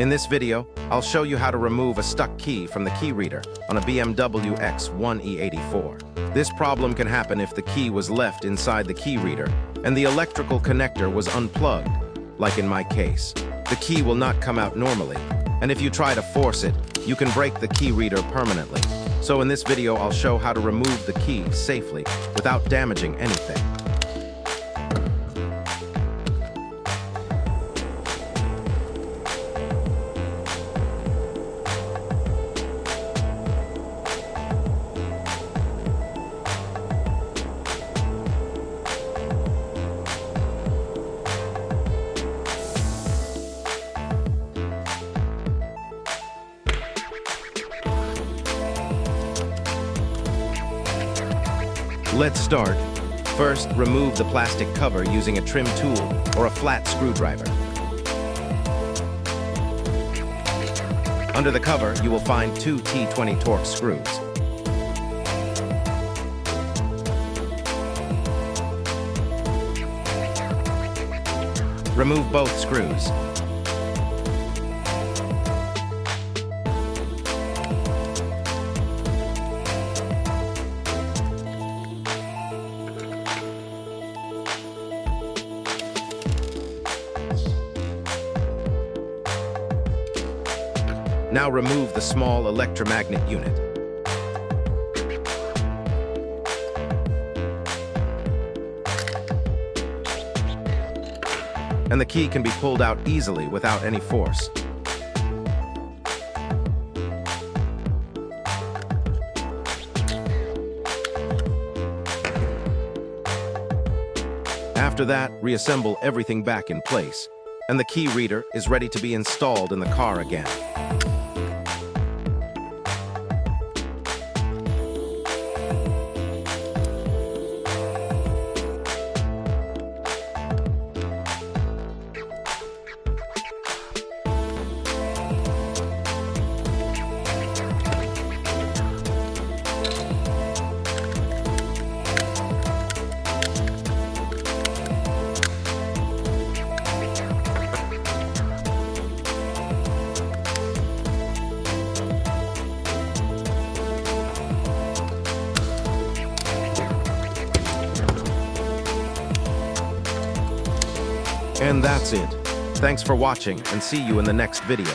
In this video, I'll show you how to remove a stuck key from the key reader on a BMW X1 E84. This problem can happen if the key was left inside the key reader and the electrical connector was unplugged, like in my case. The key will not come out normally, and if you try to force it, you can break the key reader permanently. So in this video, I'll show how to remove the key safely without damaging anything. Let's start. First, remove the plastic cover using a trim tool or a flat screwdriver. Under the cover, you will find two T20 Torx screws. Remove both screws. Now remove the small electromagnet unit. And the key can be pulled out easily without any force. After that, reassemble everything back in place, and the key reader is ready to be installed in the car again. And that's it. Thanks for watching, and see you in the next video.